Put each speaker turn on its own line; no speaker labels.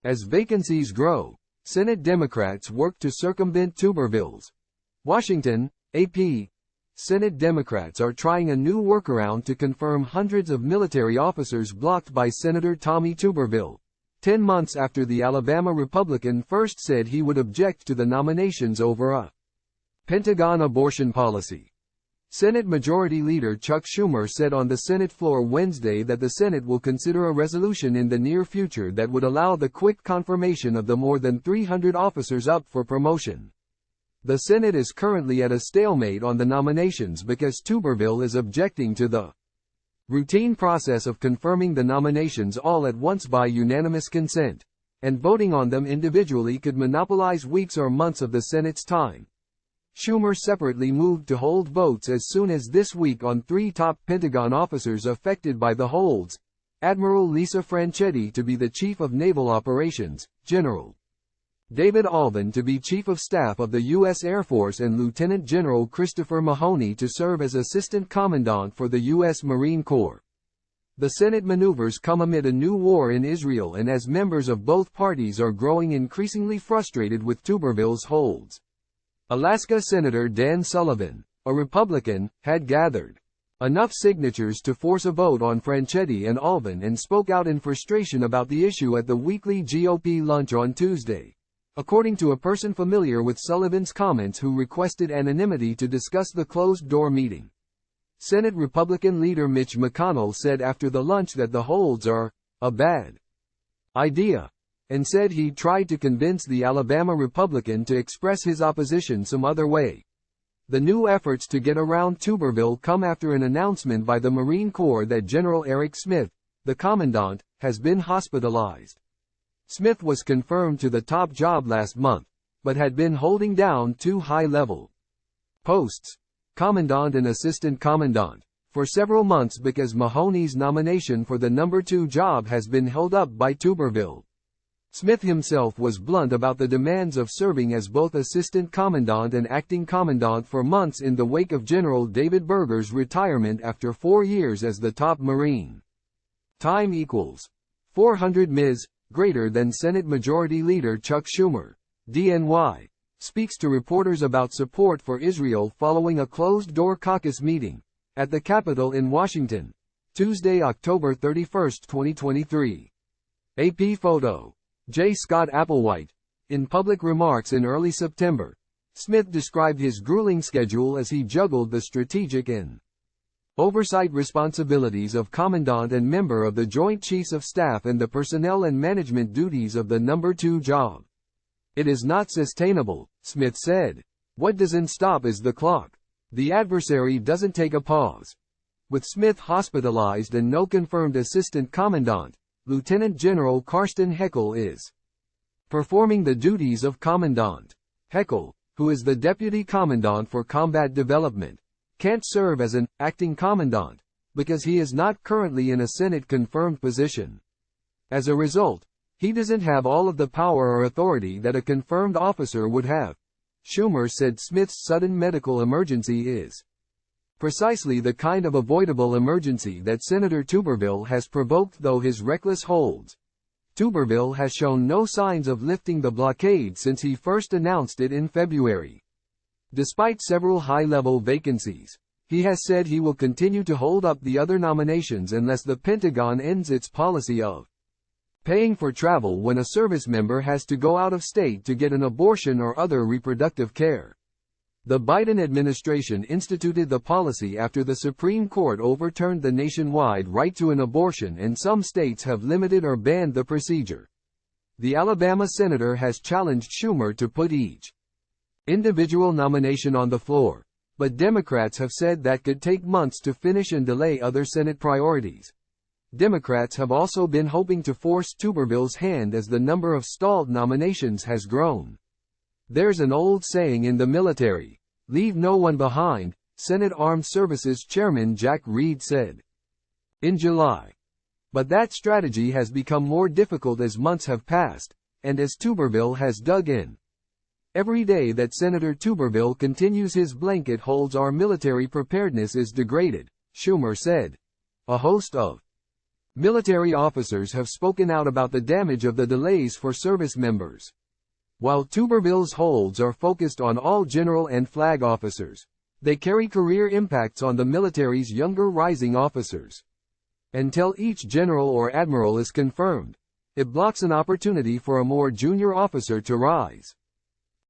As vacancies grow, Senate Democrats work to circumvent Tubervilles. Washington, AP. Senate Democrats are trying a new workaround to confirm hundreds of military officers blocked by Senator Tommy Tuberville, 10 months after the Alabama Republican first said he would object to the nominations over a Pentagon abortion policy. Senate Majority Leader Chuck Schumer said on the Senate floor Wednesday that the Senate will consider a resolution in the near future that would allow the quick confirmation of the more than 300 officers up for promotion. The Senate is currently at a stalemate on the nominations because Tuberville is objecting to the routine process of confirming the nominations all at once by unanimous consent, and voting on them individually could monopolize weeks or months of the Senate's time. Schumer separately moved to hold votes as soon as this week on 3 top Pentagon officers affected by the holds: Admiral Lisa Franchetti to be the Chief of Naval Operations, General David Alvin to be Chief of Staff of the U.S. Air Force, and Lieutenant General Christopher Mahoney to serve as Assistant Commandant for the U.S. Marine Corps. The Senate maneuvers come amid a new war in Israel and as members of both parties are growing increasingly frustrated with Tuberville's holds. Alaska Senator Dan Sullivan, a Republican, had gathered enough signatures to force a vote on Franchetti and Alvin and spoke out in frustration about the issue at the weekly GOP lunch on Tuesday, according to a person familiar with Sullivan's comments who requested anonymity to discuss the closed-door meeting. Senate Republican leader Mitch McConnell said after the lunch that the holds are a bad idea, and said he tried to convince the Alabama Republican to express his opposition some other way. The new efforts to get around Tuberville come after an announcement by the Marine Corps that General Eric Smith, the commandant, has been hospitalized. Smith was confirmed to the top job last month, but had been holding down 2 high-level posts, commandant and assistant commandant, for several months because Mahoney's nomination for the number 2 job has been held up by Tuberville. Smith himself was blunt about the demands of serving as both assistant commandant and acting commandant for months in the wake of General David Berger's retirement after 4 years as the top Marine. Time equals 400 Ms. greater than Senate Majority Leader Chuck Schumer, DNY, speaks to reporters about support for Israel following a closed-door caucus meeting at the Capitol in Washington, Tuesday, October 31, 2023. AP photo. J. Scott Applewhite. In public remarks in early September, Smith described his grueling schedule as he juggled the strategic and oversight responsibilities of commandant and member of the Joint Chiefs of Staff and the personnel and management duties of the number 2 job. It is not sustainable, Smith said. What doesn't stop is the clock. The adversary doesn't take a pause. With Smith hospitalized and no confirmed assistant commandant, Lieutenant General Karsten Heckel is performing the duties of commandant. Heckel, who is the deputy commandant for combat development, can't serve as an acting commandant because he is not currently in a Senate-confirmed position. As a result, he doesn't have all of the power or authority that a confirmed officer would have. Schumer said Smith's sudden medical emergency is precisely the kind of avoidable emergency that Senator Tuberville has provoked through his reckless holds. Tuberville has shown no signs of lifting the blockade since he first announced it in February. Despite several high-level vacancies, he has said he will continue to hold up the other nominations unless the Pentagon ends its policy of paying for travel when a service member has to go out of state to get an abortion or other reproductive care. The Biden administration instituted the policy after the Supreme Court overturned the nationwide right to an abortion, and some states have limited or banned the procedure. The Alabama senator has challenged Schumer to put each individual nomination on the floor, but Democrats have said that could take months to finish and delay other Senate priorities. Democrats have also been hoping to force Tuberville's hand as the number of stalled nominations has grown. There's an old saying in the military, "Leave no one behind," Senate Armed Services Chairman Jack Reed said in July. But that strategy has become more difficult as months have passed, and as Tuberville has dug in. Every day that Senator Tuberville continues his blanket holds, our military preparedness is degraded, Schumer said. A host of Military officers have spoken out about the damage of the delays for service members. While Tuberville's holds are focused on all general and flag officers, they carry career impacts on the military's younger rising officers. Until each general or admiral is confirmed, it blocks an opportunity for a more junior officer to rise.